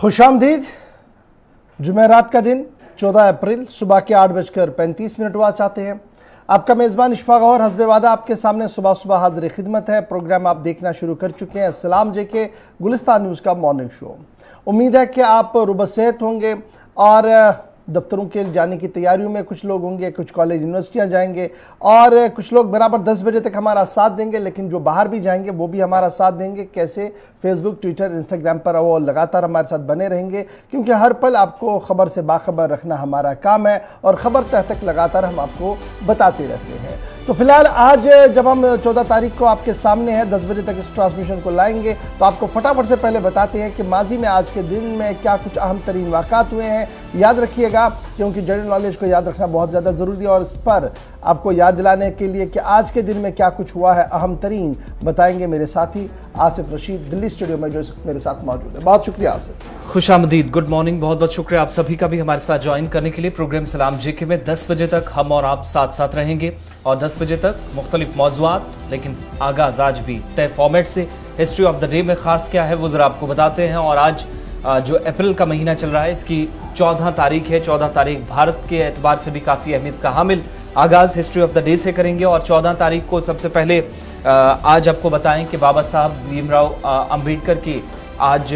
खुशामदीद। जुमेरात का दिन 14 अप्रैल सुबह के 8:35 हुआ चाहते हैं। आपका मेज़बान इशफाक गौहर हस्बे वादा आपके सामने सुबह सुबह हाजिर खिदमत है। प्रोग्राम आप देखना शुरू कर चुके हैं सलाम जे के गुलिस्तान न्यूज़ का मॉर्निंग शो। उम्मीद है कि आप रुबसेहत होंगे और दफ्तरों के जाने की तैयारियों में कुछ लोग होंगे, कुछ कॉलेज यूनिवर्सिटियां जाएंगे और कुछ लोग बराबर 10 बजे तक हमारा साथ देंगे। लेकिन जो बाहर भी जाएंगे वो भी हमारा साथ देंगे। कैसे? फेसबुक, ट्विटर, इंस्टाग्राम पर वो लगातार हमारे साथ बने रहेंगे, क्योंकि हर पल आपको खबर से बाखबर रखना हमारा काम है और ख़बर तह तक लगातार हम आपको बताते रहते हैं। तो फिलहाल आज जब हम 14 तारीख को आपके सामने हैं, 10 बजे तक इस ट्रांसमिशन को लाएंगे, तो आपको फटाफट से पहले बताते हैं कि माजी में आज के दिन में क्या कुछ अहम तरीन वाक़ात हुए हैं। याद रखिएगा, क्योंकि जनरल नॉलेज को याद रखना बहुत ज़्यादा ज़रूरी है और इस पर आपको याद दिलाने के लिए कि आज के दिन में क्या कुछ हुआ है अहम तरीन बताएंगे मेरे साथी आसिफ रशीद दिल्ली स्टूडियो में, जो इस वक्त मेरे साथ मौजूद है। बहुत शुक्रिया आसिफ। खुशामदीद, good morning. बहुत बहुत शुक्रिया आप सभी का भी हमारे साथ ज्वाइन करने के लिए। प्रोग्राम सलाम जेके में 10 बजे तक हम और आप साथ साथ रहेंगे और 10 बजे तक मुख्तलिफ मौज़ूआत, लेकिन आगाज आज भी तय फॉर्मेट से। हिस्ट्री ऑफ द डे में खास क्या है वो ज़रा आपको बताते हैं। और आज जो अप्रैल का महीना चल रहा है, इसकी 14 तारीख है। 14 तारीख भारत के एतबार से भी काफ़ी अहमियत का हामिल। आगाज़ हिस्ट्री ऑफ द डे से करेंगे और 14 तारीख को सबसे पहले आज आपको बताएं कि बाबा साहब भीमराव अंबेडकर की आज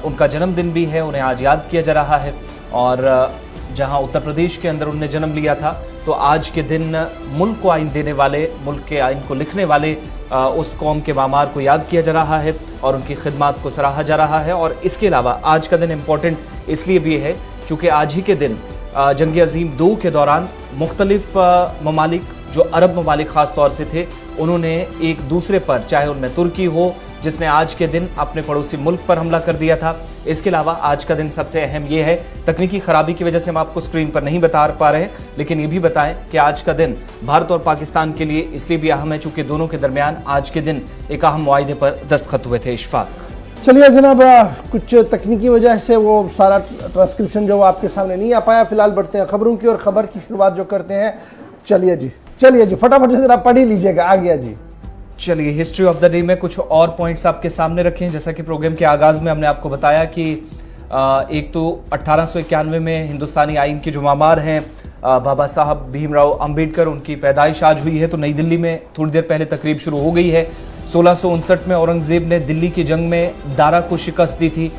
उनका जन्मदिन भी है। उन्हें आज याद किया जा रहा है और जहां उत्तर प्रदेश के अंदर उन्होंने जन्म लिया था, तो आज के दिन मुल्क को आइन देने वाले, मुल्क के आइन को लिखने वाले उस कौम के मामार को याद किया जा रहा है और उनकी खिदमत को सराहा जा रहा है। और इसके अलावा आज का दिन इम्पोर्टेंट इसलिए भी है चूँकि आज ही के दिन जंग अज़ीम 2 के दौरान मुख्तलिफ ममालिक, जो अरब ममालिक ख़ास तौर से थे, उन्होंने एक दूसरे पर, चाहे उनमें तुर्की हो जिसने आज के दिन अपने पड़ोसी मुल्क पर हमला कर दिया था। इसके अलावा आज का दिन सबसे अहम ये है, तकनीकी खराबी की वजह से हम आपको स्क्रीन पर नहीं बता पा रहे हैं, लेकिन ये भी बताएं कि आज का दिन भारत और पाकिस्तान के लिए इसलिए भी अहम है चूँकि दोनों के दरमियान आज के दिन एक अहम मुआहिदे पर दस्तखत हुए थे। इशफाक, चलिए जनाब, कुछ तकनीकी वजह से वो सारा ट्रांसक्रिप्शन जो आपके सामने नहीं आ पाया। फिलहाल बढ़ते हैं खबरों की और खबर की शुरुआत जो करते हैं। चलिए जी फटाफट से जरा पढ़ ही लीजिएगा। आ गया जी। चलिए, हिस्ट्री ऑफ द डे में कुछ और पॉइंट्स आपके सामने रखें। जैसा कि प्रोग्राम के आगाज़ में हमने आपको बताया कि एक तो 1891 में हिंदुस्तानी आइन के जो मामार हैं बाबा साहब भीमराव अंबेडकर, उनकी पैदाइश आज हुई है। तो नई दिल्ली में थोड़ी देर पहले तकरीब शुरू हो गई है। 1659 में औरंगजेब ने दिल्ली की जंग में दारा को शिकस्त दी थी।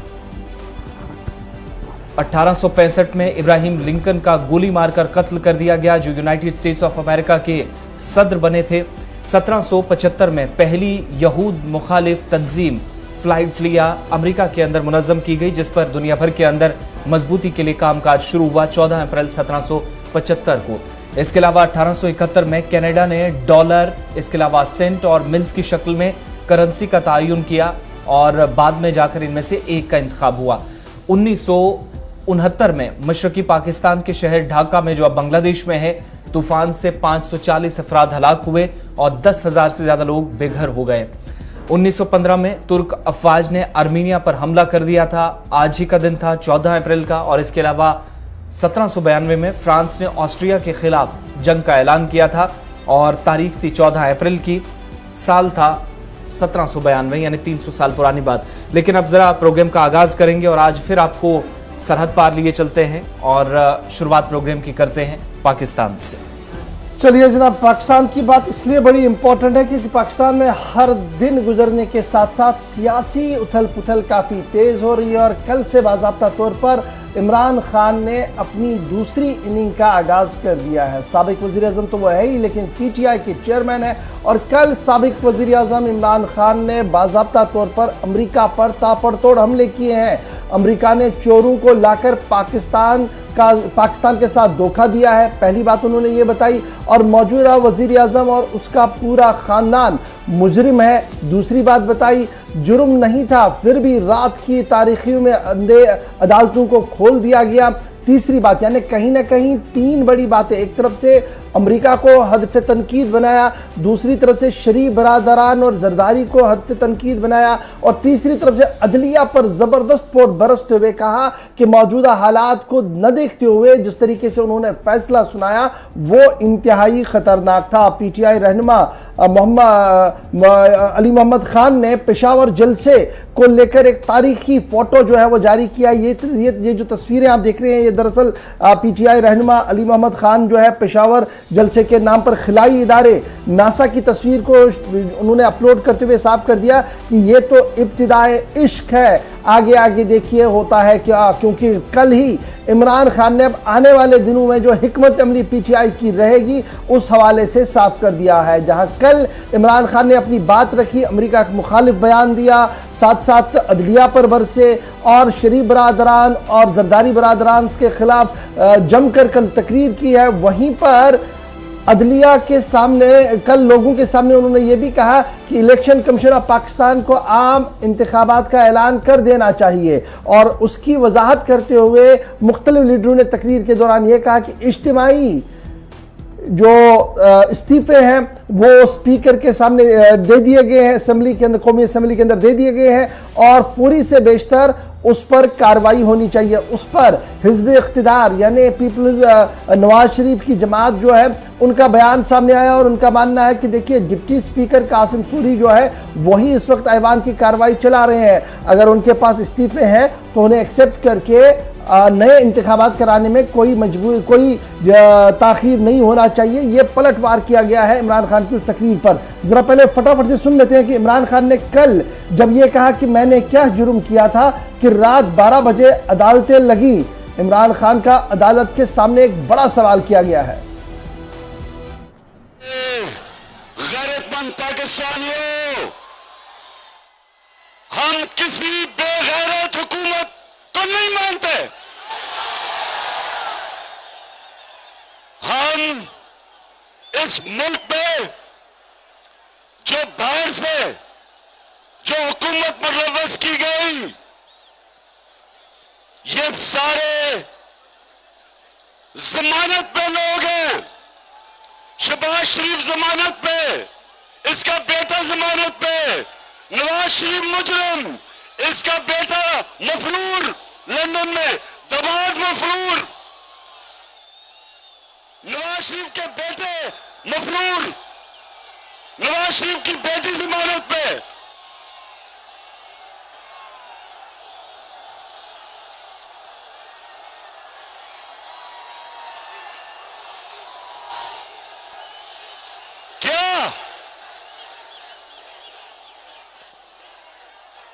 1865 में इब्राहिम लिंकन का गोली मारकर कत्ल कर दिया गया, जो यूनाइटेड स्टेट्स ऑफ अमेरिका के सदर बने थे। 1775 में पहली यहूद मुखालिफ तंजीम फ्लाइट फ्लिया अमेरिका के अंदर मुनज़्ज़म की गई, जिस पर दुनिया भर के अंदर मजबूती के लिए कामकाज शुरू हुआ 14 अप्रैल 1775 को। इसके अलावा 1871 में कनाडा ने डॉलर, इसके अलावा सेंट और मिल्स की शक्ल में करेंसी का तयन किया और बाद में जाकर इनमें से एक का इंतखाब हुआ। 1969 में मशरकी पाकिस्तान के शहर ढाका में, जो अब बांग्लादेश में है, तूफान से 540 अफराद हलाक हुए और 10,000 से ज़्यादा लोग बेघर हो गए। 1915 में तुर्क अफवाज ने आर्मीनिया पर हमला कर दिया था। आज ही का दिन था 14 अप्रैल का। और इसके अलावा 1792 में फ्रांस ने ऑस्ट्रिया के खिलाफ जंग का ऐलान किया था और तारीख थी 14 अप्रैल की। साल था 1792, यानी 300 साल पुरानी बात। लेकिन अब ज़रा प्रोग्राम का आगाज़ करेंगे और आज फिर आपको सरहद पार लिए चलते हैं और शुरुआत प्रोग्राम की करते हैं पाकिस्तान से। चलिए जनाब, पाकिस्तान की बात इसलिए बड़ी इंपॉर्टेंट है क्योंकि पाकिस्तान में हर दिन गुजरने के साथ साथ सियासी उथल पुथल काफ़ी तेज़ हो रही है और कल से बाज़ाब्ता तौर पर इमरान खान ने अपनी दूसरी इनिंग का आगाज़ कर दिया है। साबिक वज़ीर आज़म तो वो है ही, लेकिन PTI के चेयरमैन है और कल साबिक वज़ीर आज़म इमरान खान ने बाज़ाब्ता तौर पर अमेरिका पर ताबड़तोड़ हमले किए हैं। अमेरिका ने चोरों को लाकर पाकिस्तान के साथ धोखा दिया है, पहली बात उन्होंने ये बताई। और मौजूदा वज़ीर आज़म और उसका पूरा ख़ानदान मुजरिम है, दूसरी बात बताई। जुर्म नहीं था, फिर भी रात की तारीखियों में अदालतों को खोल दिया गया, तीसरी बात। यानी कहीं ना कहीं 3 बड़ी बातें। एक तरफ से अमेरिका को हदफ तनकीद बनाया, दूसरी तरफ से शरीफ बरादरान और जरदारी को हदफ तनकीद बनाया, और तीसरी तरफ से अदलिया पर जबरदस्त पोर बरसते हुए कहा कि मौजूदा हालात को न देखते हुए जिस तरीके से उन्होंने फैसला सुनाया वो इंतहाई खतरनाक था। पीटीआई रहनुमा अली मोहम्मद खान ने पेशावर जलसे को लेकर एक तारीखी फोटो जो है वो जारी किया। ये जो तस्वीरें आप देख रहे हैं ये दरअसल पीटीआई रहनुमा अली मोहम्मद खान जो है पेशावर जलसे के नाम पर खिलाई इदारे नासा की तस्वीर को उन्होंने अपलोड करते हुए साफ कर दिया कि ये तो इब्तिदाए इश्क है, आगे आगे देखिए होता है क्या। क्योंकि कल ही इमरान खान ने अब आने वाले दिनों में जो हिकमत अमली पीटीआई की रहेगी उस हवाले से साफ कर दिया है। जहां कल इमरान खान ने अपनी बात रखी, अमेरिका के मुखालिफ बयान दिया, साथ साथ अदलिया पर बरसे और शरीफ बरादरान और जरदारी बरादरान के खिलाफ जमकर कल तकरीर की है। वहीं पर अदलिया के सामने कल लोगों के सामने उन्होंने ये भी कहा कि इलेक्शन कमीशन ऑफ पाकिस्तान को आम इंतखाबात का ऐलान कर देना चाहिए, और उसकी वजाहत करते हुए मुख्तलिफ लीडरों ने तकरीर के दौरान ये कहा कि इज्तिमाई जो इस्तीफे हैं वो स्पीकर के सामने दे दिए गए हैं, असेंबली के अंदर, कौमी असेंबली के अंदर दे दिए गए हैं, और पूरी से बेशतर उस पर कार्रवाई होनी चाहिए। उस पर हिज़्ब इख्तिदार यानी पीपल्स नवाज शरीफ की जमात जो है उनका बयान सामने आया और उनका मानना है कि देखिए डिप्टी स्पीकर कासिम सूरी जो है वही इस वक्त ऐवान की कार्रवाई चला रहे हैं। अगर उनके पास इस्तीफे हैं तो उन्हें एक्सेप्ट करके नए इंतखाबात कराने में कोई ताखीर नहीं होना चाहिए। ये पलटवार किया गया है इमरान खान की उस तकरीर पर। जरा पहले फटाफट से सुन लेते हैं कि इमरान खान ने कल जब ये कहा कि मैंने क्या जुर्म किया था कि रात 12 बजे अदालतें लगी, इमरान खान का अदालत के सामने एक बड़ा सवाल किया गया है। गैरतमंद पाकिस्तानियों, हम किसी बेगैरत हुकूमत को नहीं मानते। हम इस मुल्क में जो बाहर से जो हुकूमत मुलव्वस की गई, ये सारे जमानत पे लोग हैं। शहबाज शरीफ जमानत पे, इसका बेटा जमानत पे, नवाज शरीफ मुजरिम, इसका बेटा मफरूर लंदन में, दमाद मफरूर, नवाज शरीफ के बेटे मफरूर, नवाज शरीफ की बेटी जमानत पे। क्या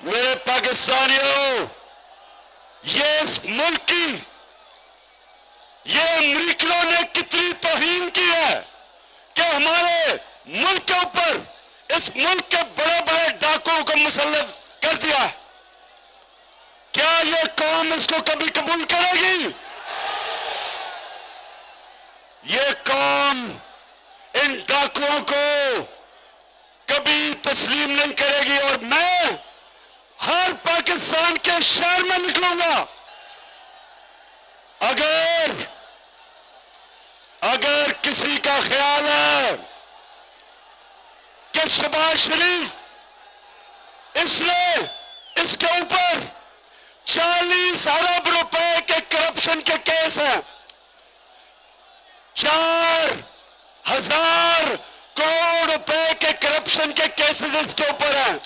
मेरे पाकिस्तानियों, ये इस मुल्क की, ये अमरीकियों ने कितनी तौहीन की है कि हमारे मुल्क के ऊपर, इस मुल्क के बड़े बड़े डाकुओं को मुसल्लत कर दिया है। क्या ये कौम इसको कभी कबूल करेगी? ये कौम इन डाकुओं को कभी तस्लीम नहीं करेगी। और मैं हर पाकिस्तान के शहर में निकलूंगा अगर किसी का ख्याल है कि शहबाज शरीफ इसके ऊपर 40 अरब रुपए के करप्शन के केस हैं, 4,000 करोड़ रुपए के करप्शन के केसेस इसके ऊपर हैं,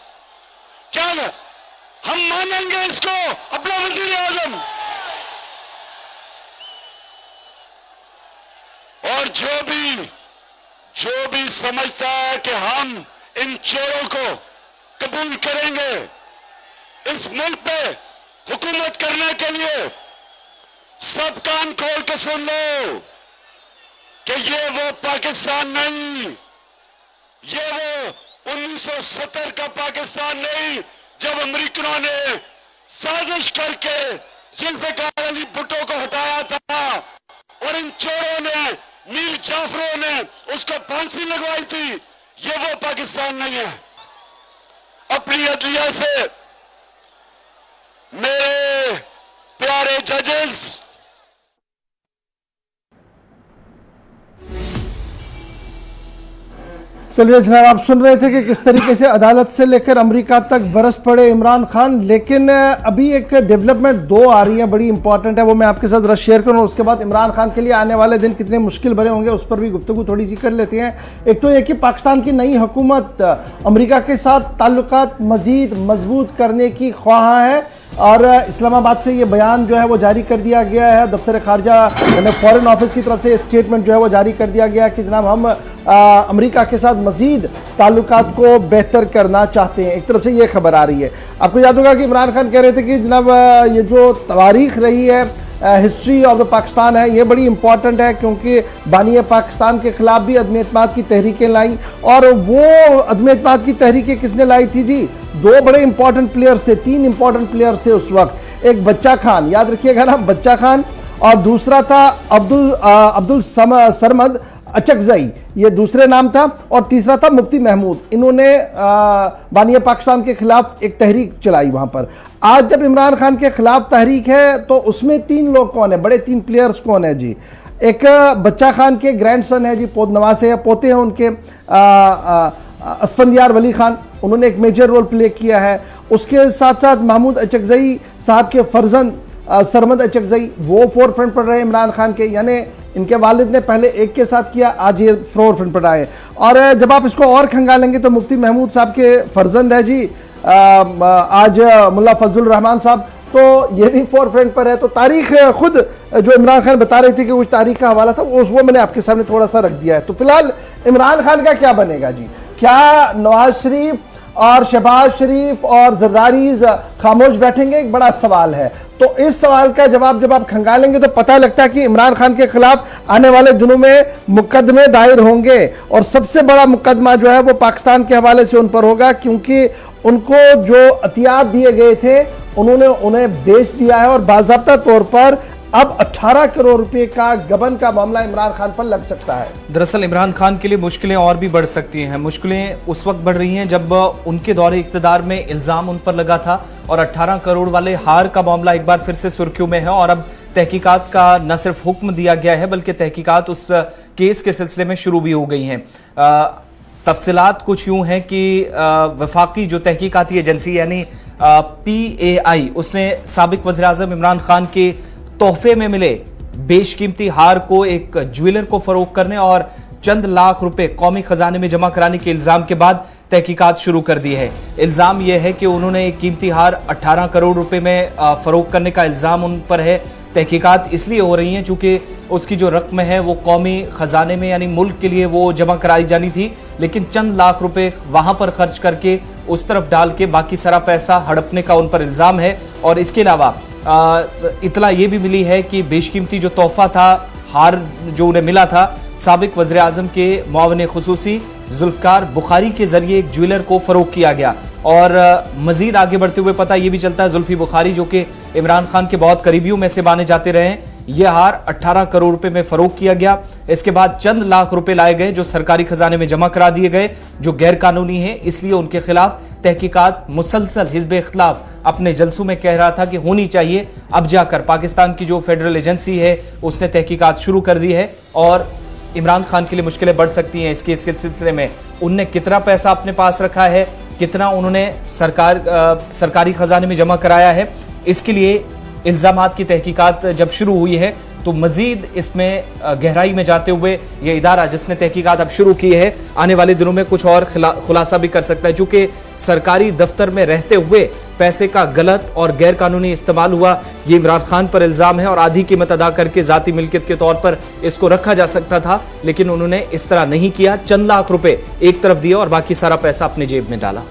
क्या हम मानेंगे इसको अपना वजीर आजम? और जो भी समझता है कि हम इन चोरों को कबूल करेंगे इस मुल्क पे हुकूमत करने के लिए, सब कान खोल के सुन लो कि ये वो पाकिस्तान नहीं, ये वो 1970 का पाकिस्तान नहीं जब अमरीकियों ने साजिश करके जुल्फ़िकार अली भुट्टो को हटाया था और इन चोरों ने, मीर जाफरों ने उसको फांसी लगवाई थी। ये वो पाकिस्तान नहीं है। अपनी अदलिया से मेरे प्यारे जजेस, चलिए जनाब, आप सुन रहे थे कि किस तरीके से अदालत से लेकर अमेरिका तक बरस पड़े इमरान खान। लेकिन अभी एक डेवलपमेंट दो आ रही है, बड़ी इंपॉर्टेंट है, वो मैं आपके साथ शेयर करूँ। उसके बाद इमरान खान के लिए आने वाले दिन कितने मुश्किल भरे होंगे उस पर भी गुफ्तगू थोड़ी सी कर लेते हैं। एक तो ये कि पाकिस्तान की नई हुकूमत अमेरिका के साथ ताल्लुकात मजीद मजबूत करने की ख्वाह है और इस्लामाबाद से ये बयान जो है वो जारी कर दिया गया है। दफ्तर खारजा यानी फॉरेन ऑफिस की तरफ से ये स्टेटमेंट जो है वो जारी कर दिया गया है कि जनाब हम अमेरिका के साथ मजीद ताल्लुकात को बेहतर करना चाहते हैं। एक तरफ से ये खबर आ रही है। आपको याद होगा कि इमरान खान कह रहे थे कि जनाब ये जो तारीख रही है, हिस्ट्री ऑफ द पाकिस्तान है, ये बड़ी इंपॉर्टेंट है क्योंकि बानी पाकिस्तान के खिलाफ भी अदम एतमाद की तहरीकें लाई। और वो अदम एतमाद की तहरीकें किसने लाई थी जी? दो बड़े इंपॉर्टेंट प्लेयर्स थे, तीन इंपॉर्टेंट प्लेयर्स थे उस वक्त। एक बच्चा खान, याद रखिएगा ना, बच्चा खान, और दूसरा था अब्दुल सरमद अचकजई, ये दूसरे नाम था, और तीसरा था मुफ्ती महमूद। इन्होंने बानी पाकिस्तान के खिलाफ एक तहरीक चलाई वहां पर। आज जब इमरान खान के खिलाफ तहरीक है तो उसमें तीन लोग कौन है, बड़े तीन प्लेयर्स कौन है जी? एक बच्चा खान के ग्रैंडसन है जी, नवासे है, पोते हैं उनके असफंदियार वली खान, उन्होंने एक मेजर रोल प्ले किया है। उसके साथ साथ महमूद अचकजई साहब के फर्जंद सरमद अचकजई, वो फोर फ्रंट पर रहे इमरान खान के, यानी इनके वालिद ने पहले एक के साथ किया, आज ये फोर फ्रंट पर आए। और जब आप इसको और खंगालेंगे तो मुफ्ती महमूद साहब के फर्जंद है जी आज मुल्ला फजलुर रहमान साहब, तो ये भी फोर फ्रंट पर है। तो तारीख खुद जो इमरान खान बता रहे थे कि उस तारीख का हवाला था, वो मैंने आपके सामने थोड़ा सा रख दिया है। तो फिलहाल इमरान खान का क्या बनेगा जी? क्या नवाज शरीफ और शहबाज शरीफ और जरदारीज खामोश बैठेंगे? एक बड़ा सवाल है। तो इस सवाल का जवाब जब आप खंगालेंगे तो पता लगता है कि इमरान खान के खिलाफ आने वाले दिनों में मुकदमे दायर होंगे और सबसे बड़ा मुकदमा जो है वो पाकिस्तान के हवाले से उन पर होगा, क्योंकि उनको जो अतियात दिए गए थे उन्होंने उन्हें बेच दिया है और बाज़ाब्ता तौर पर अब 18 करोड़ रुपए का गबन का मामला इमरान खान पर लग सकता है। दरअसल इमरान खान के लिए मुश्किलें और भी बढ़ सकती हैं। मुश्किलें उस वक्त बढ़ रही हैं जब उनके दौरे इक़्तिदार में इल्ज़ाम उन पर लगा था और 18 करोड़ वाले हार का मामला एक बार फिर से सुर्खियों में है। और अब तहकीकात का न सिर्फ हुक्म दिया गया है बल्कि तहकीकात उस केस के सिलसिले में शुरू भी हो गई हैं। तफसीलात कुछ यूं हैं कि वफाकी जो तहकीकाती एजेंसी यानी PAI, उसने साबिक वज़ीर-ए-आज़म इमरान खान के तोहफे में मिले बेशकीमती हार को एक ज्वेलर को फरोख्त करने और चंद लाख रुपए कौमी खजाने में जमा कराने के इल्जाम के बाद तहकीकात शुरू कर दी है। इल्जाम यह है कि उन्होंने एक कीमती हार 18 करोड़ रुपए में फरोख्त करने का इल्जाम उन पर है। तहकीकात इसलिए हो रही हैं चूंकि उसकी जो रकम है वो कौमी खजाने में यानी मुल्क के लिए वो जमा कराई जानी थी, लेकिन चंद लाख रुपए वहां पर खर्च करके उस तरफ डाल के बाकी सारा पैसा हड़पने का उन पर इल्जाम है। और इसके अलावा इतला ये भी मिली है कि बेशकीमती जो तोहफा था, हार जो उन्हें मिला था, साबिक वज़ीर आज़म के मुआविन खुसूसी जुल्फ़कार बुखारी के जरिए एक ज्वेलर को फरोख्त किया गया। और मजीद आगे बढ़ते हुए पता ये भी चलता है जुल्फ़ी बुखारी जो कि इमरान खान के बहुत करीबियों में से माने जाते रहे हैं, यह हार 18 करोड़ रुपए में फरोख्त किया गया। इसके बाद चंद लाख रुपए लाए गए जो सरकारी खजाने में जमा करा दिए गए, जो गैर कानूनी है, इसलिए उनके खिलाफ तहकीकात मुसलसल हिज़्ब इख्तिलाफ अपने जलसों में कह रहा था कि होनी चाहिए। अब जाकर पाकिस्तान की जो फेडरल एजेंसी है उसने तहकीकात शुरू कर दी है और इमरान खान के लिए मुश्किलें बढ़ सकती हैं इस केस के सिलसिले में। उनने कितना पैसा अपने पास रखा है, कितना उन्होंने सरकारी खजाने में जमा कराया है, इसके लिए इल्जामात की तहकीकात जब शुरू हुई है तो मजीद इसमें गहराई में जाते हुए ये इदारा जिसने तहकीकात अब शुरू की है आने वाले दिनों में कुछ और खुलासा भी कर सकता है। चूंकि सरकारी दफ्तर में रहते हुए पैसे का गलत और गैर कानूनी इस्तेमाल हुआ, ये इमरान खान पर इल्जाम है और आधी कीमत अदा करके जाती मिल्कियत के तौर पर इसको रखा जा सकता था, लेकिन उन्होंने इस तरह नहीं किया। चंद लाख रुपए एक तरफ दिया और बाकी सारा पैसा अपने जेब में डाला।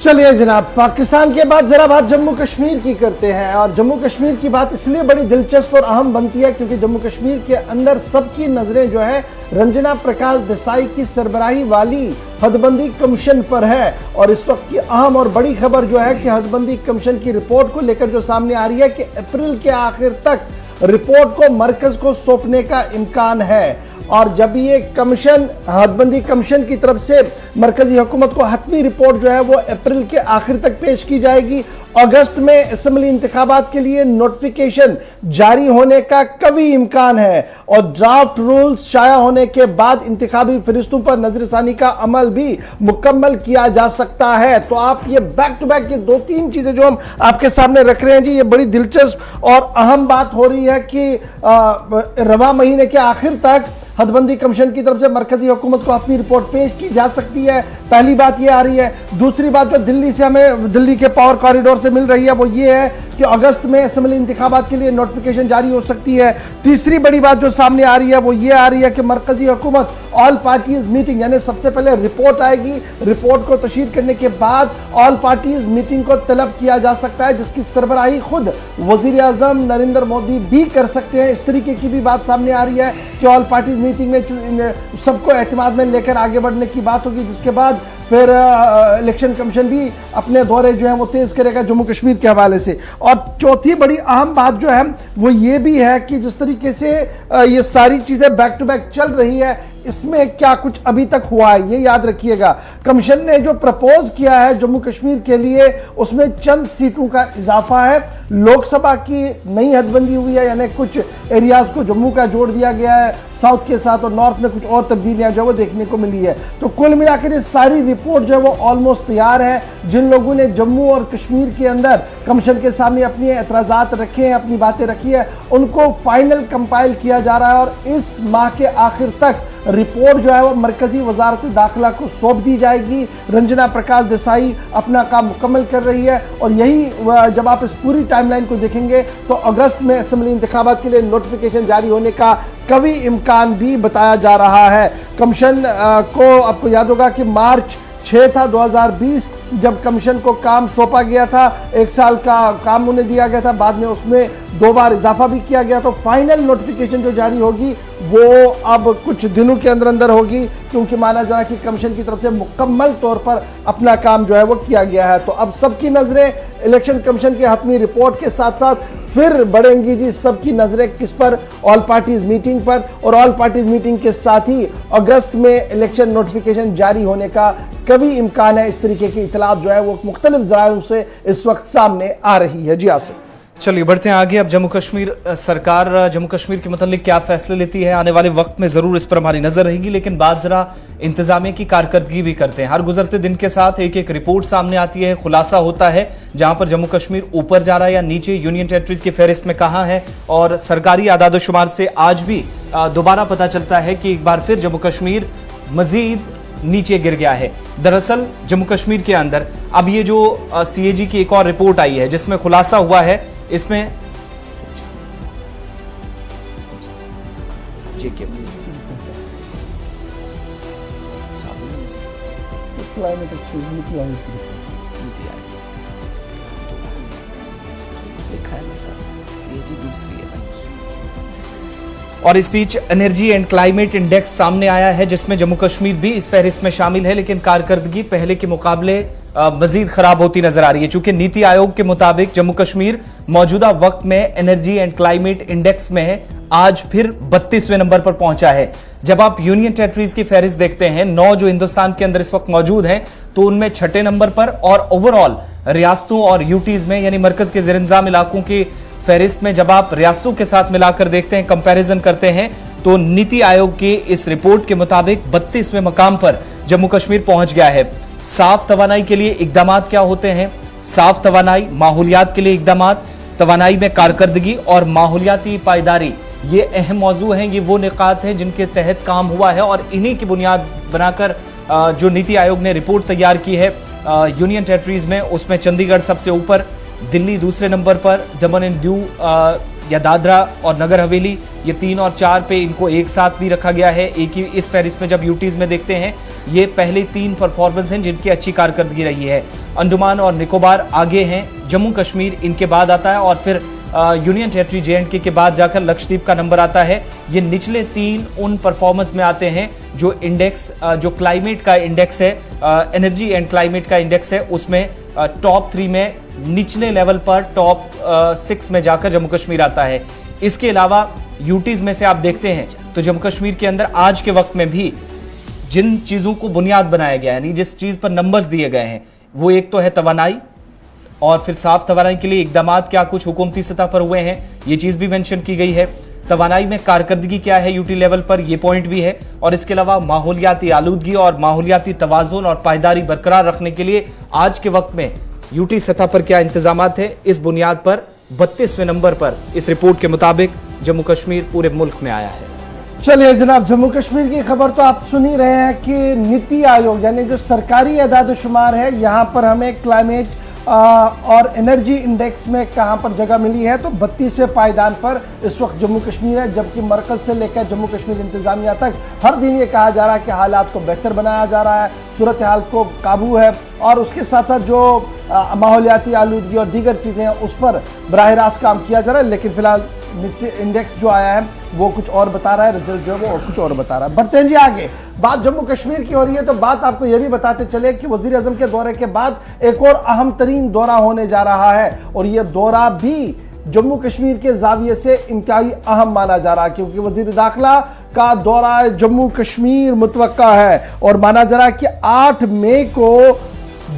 चलिए जनाब, पाकिस्तान के बाद जरा बात जम्मू कश्मीर की करते हैं। और जम्मू कश्मीर की बात इसलिए बड़ी दिलचस्प और अहम बनती है क्योंकि जम्मू कश्मीर के अंदर सबकी नजरें जो है रंजना प्रकाश देसाई की सरबराही वाली हदबंदी कमीशन पर है। और इस वक्त की अहम और बड़ी खबर जो है कि हदबंदी कमीशन की रिपोर्ट को लेकर जो सामने आ रही है कि अप्रैल के आखिर तक रिपोर्ट को मरकज को सौंपने का इम्कान है। और जब ये कमीशन हदबंदी कमीशन की तरफ से मरकजी हुकूमत को हतमी रिपोर्ट जो है वो अप्रैल के आखिर तक पेश की जाएगी। अगस्त में असम्बली इंतखाबात के लिए नोटिफिकेशन जारी होने का कभी इम्कान है और ड्राफ्ट रूल्स शाया होने के बाद इंतखाबी फरिश्तों पर नजरसानी का अमल भी मुकम्मल किया जा सकता है। तो आप ये बैक टू बैक ये 2-3 चीजें जो हम आपके सामने रख रहे हैं जी, ये बड़ी दिलचस्प और अहम बात हो रही है कि रवा महीने के आखिर तक हदबंदी कमीशन की तरफ से मरकजी हुकूमत को अपनी रिपोर्ट पेश की जा सकती है। पहली बात ये आ रही है। दूसरी बात जो दिल्ली से हमें दिल्ली के पावर कॉरिडोर से मिल रही है वो ये है कि अगस्त में असेंबली इंतखाबात के लिए नोटिफिकेशन जारी हो सकती है। तीसरी बड़ी बात जो सामने आ रही है वो ये आ रही है कि मरकजी हुकूमत ऑल पार्टीज मीटिंग, यानी सबसे पहले रिपोर्ट आएगी, रिपोर्ट को तशहीर करने के बाद ऑल पार्टीज मीटिंग को तलब किया जा सकता है, जिसकी सरबराही खुद वजीर आजम नरेंद्र मोदी भी कर सकते हैं। इस तरीके की भी बात सामने आ रही है कि ऑल पार्टीज मीटिंग में सबको एतमाद में लेकर आगे बढ़ने की बात होगी, जिसके बाद फिर इलेक्शन कमीशन भी अपने दौरे जो है वो तेज करेगा जम्मू कश्मीर के हवाले से। और चौथी बड़ी अहम बात जो है वो ये भी है कि जिस तरीके से ये सारी चीजें बैक टू बैक चल रही है, इसमें क्या कुछ अभी तक हुआ है ये याद रखिएगा। कमीशन ने जो प्रपोज किया है जम्मू कश्मीर के लिए उसमें चंद सीटों का इजाफा है। लोकसभा की नई हदबंदी हुई है, यानी कुछ एरियाज को जम्मू का जोड़ दिया गया है साउथ के साथ, और नॉर्थ में कुछ और तब्दीलियां जो वो देखने को मिली है। तो कुल मिलाकर ये सारी रिपोर्ट जो है वो ऑलमोस्ट तैयार है। जिन लोगों ने जम्मू और कश्मीर के अंदर कमीशन के सामने अपनी एतराज़ात रखे हैं, अपनी बातें रखी है, उनको फाइनल कंपाइल किया जा रहा है और इस माह के आखिर तक रिपोर्ट जो है वो मरकजी वजारत दाखिला को सौंप दी जाएगी। रंजना प्रकाश देसाई अपना काम मुकम्मल कर रही है और यही जब आप इस पूरी टाइमलाइन को देखेंगे तो अगस्त में असेंबली इंतखाबात के लिए नोटिफिकेशन जारी होने का कभी इम्कान भी बताया जा रहा है। कमीशन को आपको याद होगा कि मार्च 6 था 2020 जब कमीशन को काम सौंपा गया था, 1 साल का काम उन्हें दिया गया था, बाद में उसमें 2 बार इजाफा भी किया गया। तो फाइनल नोटिफिकेशन जो जारी होगी वो अब कुछ दिनों के अंदर अंदर होगी, क्योंकि माना जा रहा है कि कमीशन की तरफ से मुकम्मल तौर पर अपना काम जो है वो किया गया है। तो अब सबकी नजरें इलेक्शन कमीशन की हतमी रिपोर्ट के साथ साथ फिर बढ़ेंगी जी, सबकी नजरें किस पर? ऑल पार्टीज मीटिंग पर। और ऑल पार्टीज मीटिंग के साथ ही अगस्त में इलेक्शन नोटिफिकेशन जारी होने का कभी इम्कान है। इस तरीके की इतलात जो है वो मुख्तलिफ ज़राइयों से इस वक्त सामने आ रही है। जी आसिफ, चलिए बढ़ते हैं आगे। अब जम्मू कश्मीर सरकार जम्मू कश्मीर के मतलब क्या फैसले लेती है आने वाले वक्त में, जरूर इस पर हमारी नजर रहेगी। लेकिन बात जरा इंतजामिया की कारकर्दगी भी करते हैं। हर गुजरते दिन के साथ एक एक रिपोर्ट सामने आती है, खुलासा होता है जहां पर जम्मू कश्मीर ऊपर जा रहा है या नीचे यूनियन टेरिटरीज की फहरिस्त में कहां है। और सरकारी आदादोशुमार से आज भी दोबारा पता चलता है कि एक बार फिर जम्मू कश्मीर मजीद नीचे गिर गया है। दरअसल जम्मू कश्मीर के अंदर अब ये जो CAG की एक और रिपोर्ट आई है जिसमें खुलासा हुआ है, इसमें और इस बीच एनर्जी एंड क्लाइमेट इंडेक्स सामने आया है जिसमें जम्मू कश्मीर भी इस फहरिस्त में शामिल है, लेकिन कारकर्दगी पहले के मुकाबले मजीद खराब होती नजर आ रही है। चूंकि नीति आयोग के मुताबिक जम्मू कश्मीर मौजूदा वक्त में एनर्जी एंड क्लाइमेट इंडेक्स में आज फिर 32वें नंबर पर पहुंचा है। जब आप यूनियन टेरिटरीज की फहरिस्त देखते हैं, 9 जो हिंदुस्तान के अंदर इस वक्त मौजूद हैं, तो उनमें 6ठे नंबर पर, और ओवरऑल रियासतों और यूटीज में यानी मरकज के ज़ेर-इंतज़ाम इलाकों की फहरिस्त में जब आप रियासतों के साथ मिलाकर देखते हैं, कंपैरिजन करते हैं, तो नीति आयोग की इस रिपोर्ट के मुताबिक 32वें मकाम पर जम्मू कश्मीर पहुंच गया है। साफ तवानाई के लिए इकदाम क्या होते हैं? साफ तवानाई, माहौलियात के लिए इकदाम, तवानाई में कारकर्दगी और माहौलियाती पायदारी, ये अहम मौजू हैं। ये वो निकात हैं जिनके तहत काम हुआ है और इन्हीं की बुनियाद बनाकर जो नीति आयोग ने रिपोर्ट तैयार की है यूनियन टेरिटरीज में, उसमें चंडीगढ़ सबसे ऊपर, दिल्ली दूसरे नंबर पर, दमन एंड दीव या दादरा और नगर हवेली, ये 3 और 4 पे इनको एक साथ भी रखा गया है एक ही इस फहरिस्त में। जब यूटीज में देखते हैं, ये पहले 3 परफॉर्मेंस हैं जिनकी अच्छी कारकर्दगी रही है। अंडमान और निकोबार आगे हैं, जम्मू कश्मीर इनके बाद आता है और फिर यूनियन टेरिटरी JNK के बाद जाकर लक्षद्वीप का नंबर आता है। ये निचले 3 उन परफॉर्मेंस में आते हैं जो इंडेक्स जो क्लाइमेट का इंडेक्स है, एनर्जी एंड क्लाइमेट का इंडेक्स है, उसमें टॉप 3 में निचले लेवल पर टॉप 6 में जाकर जम्मू कश्मीर आता है। इसके अलावा यूटीज में से आप देखते हैं तो जम्मू कश्मीर के अंदर आज के वक्त में भी जिन चीजों को बुनियाद बनाया गया है, यानी जिस चीज पर नंबर्स दिए गए हैं, वो एक तो है तवानाई, और फिर साफ तवानाई के लिए इकदाम क्या कुछ हुकूमती सतह पर हुए हैं, ये चीज भी मेंशन की गई है। तवानाई में कारकर्दगी क्या है यूटी लेवल पर, यह पॉइंट भी है। और इसके अलावा माहौलियाती आलूदगी और माहौलियाती तवाज़ुन और पायदारी बरकरार रखने के लिए आज के वक्त में यूटी सतह पर क्या इंतजाम थे, इस बुनियाद पर 32वें नंबर पर इस रिपोर्ट के मुताबिक जम्मू कश्मीर पूरे मुल्क में आया है। चलिए जनाब, जम्मू कश्मीर की खबर तो आप सुन ही रहे हैं कि नीति आयोग यानी जो सरकारी एदाद-ओ-शुमार है, यहाँ पर हमें क्लाइमेट और एनर्जी इंडेक्स में कहां पर जगह मिली है, तो 32वें पायदान पर इस वक्त जम्मू कश्मीर है, जबकि मरकज से लेकर जम्मू कश्मीर इंतजामिया तक हर दिन ये कहा जा रहा है कि हालात को बेहतर बनाया जा रहा है, सूरत हाल को काबू है, और उसके साथ साथ जो माहौलियाती आलूदगी और दीगर चीज़ें हैं उस पर बराह रास्त काम किया जा रहा है। लेकिन फिलहाल इंडेक्स जो आया है वो कुछ और बता रहा है, रिजल्ट जो है वो कुछ और बता रहा है। बढ़ते हैं जी आगे, बात जम्मू कश्मीर की हो रही है, तो बात आपको यह भी बताते चले कि वजीर आजम के दौरे के बाद एक और अहम तरीन दौरा होने जा रहा है, और यह दौरा भी जम्मू कश्मीर के जाविये से इंतहाई अहम माना जा रहा है, क्योंकि वजीर दाखिला का दौरा जम्मू कश्मीर मुतवक्का है, और माना जा रहा है कि 8 मई को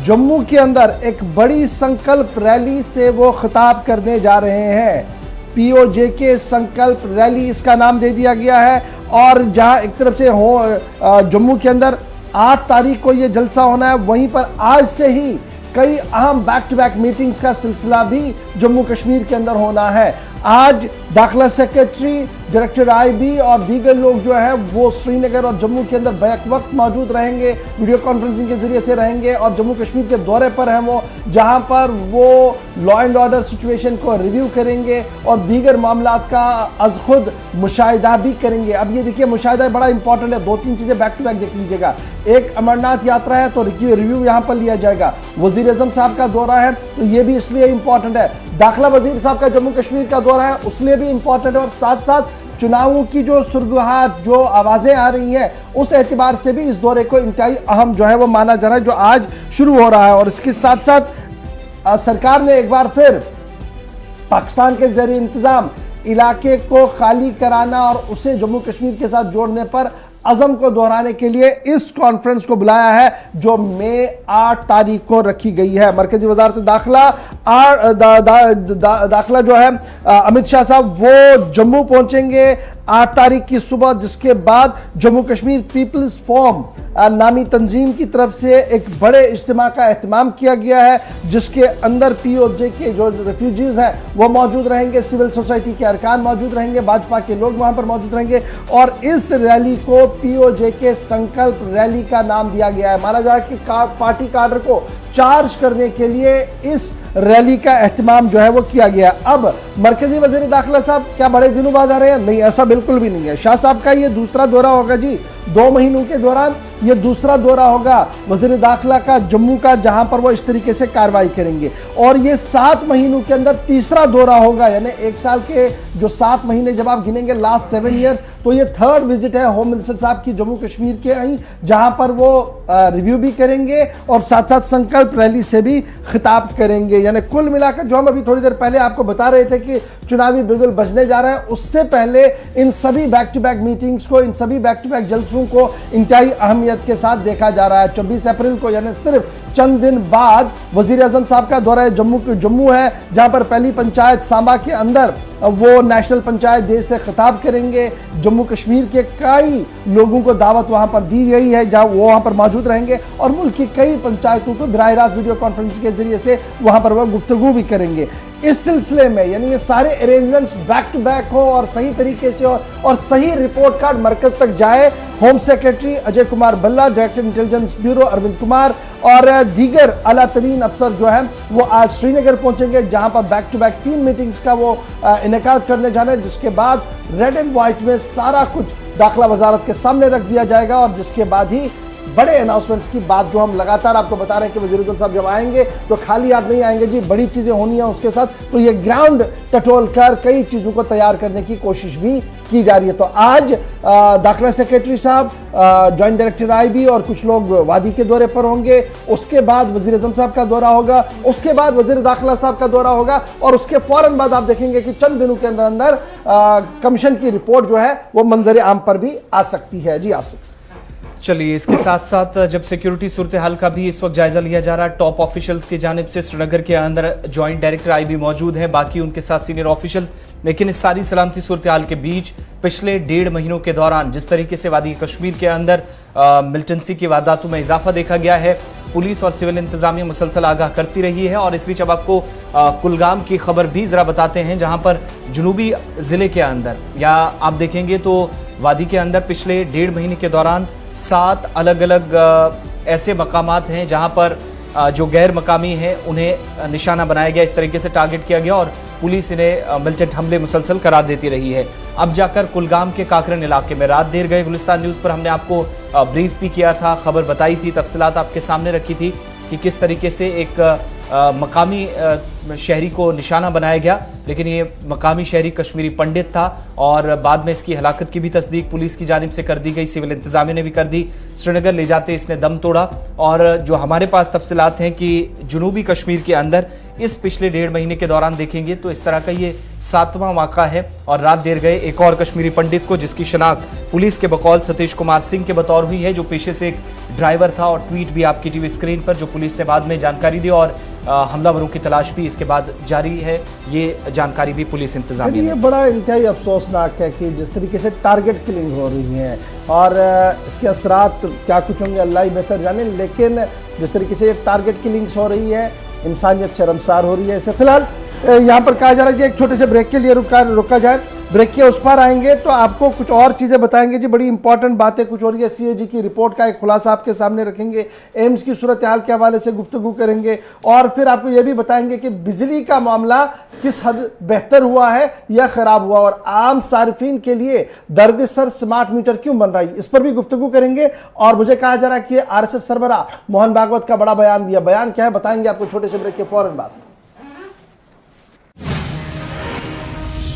जम्मू के अंदर एक बड़ी संकल्प रैली से वो खिताब करने जा रहे हैं। पीओजे के संकल्प रैली इसका नाम दे दिया गया है, और जहां एक तरफ से हो जम्मू के अंदर 8 तारीख को ये जलसा होना है, वहीं पर आज से ही कई अहम बैक टू बैक मीटिंग्स का सिलसिला भी जम्मू कश्मीर के अंदर होना है। आज दाखिला सेक्रेटरी, डायरेक्टर आईबी और दीगर लोग जो है वो श्रीनगर और जम्मू के अंदर बैक वक्त मौजूद रहेंगे, वीडियो कॉन्फ्रेंसिंग के जरिए से रहेंगे, और जम्मू कश्मीर के दौरे पर हैं वो, जहां पर वो लॉ एंड ऑर्डर सिचुएशन को रिव्यू करेंगे और दीगर मामला का अज खुद मुशाहिदा भी करेंगे। अब ये देखिए, मुशाहिदा बड़ा इंपॉर्टेंट है, 2-3 चीजें बैक टू बैक देख लीजिएगा। एक अमरनाथ यात्रा है तो रिव्यू यहाँ पर लिया जाएगा, वजीर आजम साहब का दौरा है तो ये भी इसलिए इंपॉर्टेंट है, दाखिला वजीर साहब का जम्मू कश्मीर का दौरा है उसलिए भी इंपॉर्टेंट है, और साथ साथ चुनावों की जो सुरगुहात, जो आवाजें आ रही हैं, उस एतबार से भी इस दौरे को इंतहाई अहम जो है वो माना जा रहा है, जो आज शुरू हो रहा है। और इसके साथ साथ सरकार ने एक बार फिर पाकिस्तान के ज़रिए इंतजाम इलाके को खाली कराना और उसे जम्मू कश्मीर के साथ जोड़ने पर अज़म को दोहराने के लिए इस कॉन्फ्रेंस को बुलाया है, जो मई 8 तारीख को रखी गई है। मरकजी वजारत दाखिला दाखिला जो है अमित शाह साहब वो जम्मू पहुंचेंगे 8 तारीख की सुबह, जिसके बाद जम्मू कश्मीर पीपल्स फोरम नामी तंजीम की तरफ से एक बड़े इज्तिमा का एहतमाम किया गया है, जिसके अंदर पीओजे के जो रेफ्यूजीज हैं वो मौजूद रहेंगे, सिविल सोसाइटी के अरकान मौजूद रहेंगे, भाजपा के लोग वहां पर मौजूद रहेंगे, और इस रैली को पीओजे के संकल्प रैली का नाम दिया गया है। माना जा रहा है कि पार्टी काडर को चार्ज करने के लिए इस रैली का एहतमाम जो है वो किया गया। अब मरकजी वजीर दाखिला साहब क्या बड़े दिनों बाद आ रहे हैं? नहीं, ऐसा बिल्कुल भी नहीं है। शाह साहब का ये दूसरा दौरा होगा जी, 2 महीनों के दौरान ये दूसरा दौरा होगा वजीर दाखिला का जम्मू का, जहां पर वो इस तरीके से कार्रवाई करेंगे, और ये 7 महीनों के अंदर तीसरा दौरा होगा, यानी 1 साल के जो 7 महीने जब आप गिनेंगे लास्ट 7 ईयर्स, तो ये 3rd विजिट है होम मिनिस्टर साहब की जम्मू कश्मीर के आई, जहां पर वो रिव्यू भी करेंगे और साथ साथ संकल्प रैली से भी खिताब करेंगे। यानी कुल मिलाकर जो हम अभी थोड़ी देर पहले आपको बता रहे थे कि चुनावी बिगुल बजने जा रहा है, उससे पहले इन सभी बैक टू बैक मीटिंग्स को, इन सभी बैक टू बैक जलसों को इंतहाई अहमियत के साथ देखा जा रहा है। 24 अप्रैल को यानी सिर्फ चंद दिन बाद वजीर आजम साहब का दौरा जम्मू है, जहां पर पहली पंचायत सांबा के अंदर वो नेशनल पंचायत डे से खिताब करेंगे। जम्मू कश्मीर के कई लोगों को दावत वहां पर दी गई है, जहां वो वहां पर मौजूद रहेंगे, और मुल्क की कई पंचायतों को बराह रास्त वीडियो कॉन्फ्रेंसिंग के जरिए से वहां पर वह गुफ्तगू भी करेंगे। इस सिलसिले में यानी ये सारे अरेंजमेंट्स बैक टू बैक हो और सही तरीके से हो और सही रिपोर्ट कार्ड मरकज तक जाए। Home secretary Ajay Kumar Bhalla, director intelligence bureau Arvind Kumar और दीगर आला तरीन अफसर जो हैं वो आज श्रीनगर पहुंचेंगे, जहां पर बैक टू बैक 3 मीटिंग्स का वो इनेकाद करने जाना है, जिसके बाद रेड एंड व्हाइट में सारा कुछ दाखिला वजारत के सामने रख दिया जाएगा, और जिसके बाद ही बड़े अनाउंसमेंट्स की बात जो हम लगातार आपको बता रहे हैं कि वज़ीर-ए-आज़म साहब जब आएंगे तो खाली हाथ नहीं आएंगे जी, बड़ी चीज़ें होनी है उसके साथ। तो ये ग्राउंड टटोल कर कई चीज़ों को तैयार करने की कोशिश भी की जा रही है। तो आज दाखिला सेक्रेटरी साहब, जॉइंट डायरेक्टर आईबी और कुछ लोग वादी के दौरे पर होंगे, उसके बाद वज़ीर-ए-आज़म साहब का दौरा होगा, उसके बाद वज़ीर दाखिला साहब का दौरा होगा और उसके फौरन बाद आप देखेंगे कि चंद दिनों के अंदर अंदर कमीशन की रिपोर्ट जो है वो मंजर आम पर भी आ सकती है। जी आसिफ। चलिए, इसके साथ साथ जब सिक्योरिटी सूरत हाल का भी इस वक्त जायजा लिया जा रहा है, टॉप ऑफिशियल्स की जानिब से श्रीनगर के अंदर जॉइंट डायरेक्टर आईबी मौजूद हैं, बाकी उनके साथ सीनियर ऑफिशियल्स। लेकिन इस सारी सलामती सूरत हाल के बीच पिछले 1.5 महीनों के दौरान जिस तरीके से वादी कश्मीर के अंदर मिलिटेंसी की वारदातों में इजाफा देखा गया है, पुलिस और सिविल इंतजामिया मुसलसल आगाह करती रही है। और इस बीच अब आपको कुलगाम की खबर भी जरा बताते हैं, जहां पर जुनूबी जिले के अंदर या आप देखेंगे तो वादी के अंदर पिछले 1.5 महीने के दौरान 7 अलग अलग ऐसे मकामात हैं जहां पर जो गैर मकामी हैं उन्हें निशाना बनाया गया, इस तरीके से टारगेट किया गया और पुलिस इन्हें मिलिटेंट हमले मुसलसल करार देती रही है। अब जाकर कुलगाम के काकरन इलाके में रात देर गए गुलिस्तान न्यूज़ पर हमने आपको ब्रीफ भी किया था, खबर बताई थी, तफसीलात आपके सामने रखी थी कि किस तरीके से एक मकामी शहरी को निशाना बनाया गया। लेकिन ये मकामी शहरी कश्मीरी पंडित था और बाद में इसकी हलाकत की भी तस्दीक पुलिस की जानिब से कर दी गई, सिविल इंतजामिया ने भी कर दी। श्रीनगर ले जाते इसने दम तोड़ा। और जो हमारे पास तफसीलात हैं कि जुनूबी कश्मीर के अंदर इस पिछले 1.5 महीने के दौरान देखेंगे तो इस तरह का ये 7वां वाक़ा है। और रात देर गए एक और कश्मीरी पंडित को, जिसकी शनाख्त पुलिस के बकौल सतीश कुमार सिंह के बतौर हुई है, जो पेशे से एक ड्राइवर था। और ट्वीट भी आपकी टीवी स्क्रीन पर जो पुलिस ने बाद में जानकारी दी और हमलावरों की तलाश भी इसके बाद जारी है, ये जानकारी भी पुलिस इंतजामिया ये बड़ा इंतहाई अफसोसनाक है कि जिस तरीके से टारगेट किलिंग हो रही है और इसके असरात क्या कुछ होंगे अल्लाह ही बेहतर जाने। लेकिन जिस तरीके से टारगेट किलिंग्स हो रही है, इंसानियत शर्मसार हो रही है। इसे फिलहाल यहाँ पर कहा जा रहा है कि एक छोटे से ब्रेक के लिए रुका जाए। ब्रेक के उस पर आएंगे तो आपको कुछ और चीज़ें बताएंगे जी, बड़ी इंपॉर्टेंट बातें कुछ हो रही है। सीएजी की रिपोर्ट का एक खुलासा आपके सामने रखेंगे, एम्स की सूरत हाल के हवाले से गुफ्तगू करेंगे और फिर आपको यह भी बताएंगे कि बिजली का मामला किस हद बेहतर हुआ है या खराब हुआ और आम सार्फिन के लिए दर्द-ए-सर स्मार्ट मीटर क्यों बन रहा है, इस पर भी गुफ्तगू करेंगे। और मुझे कहा जा रहा है कि आरएसएस सरबराह मोहन भागवत का बड़ा बयान भी है। बयान क्या है बताएंगे आपको छोटे से ब्रेक के फौरन बाद।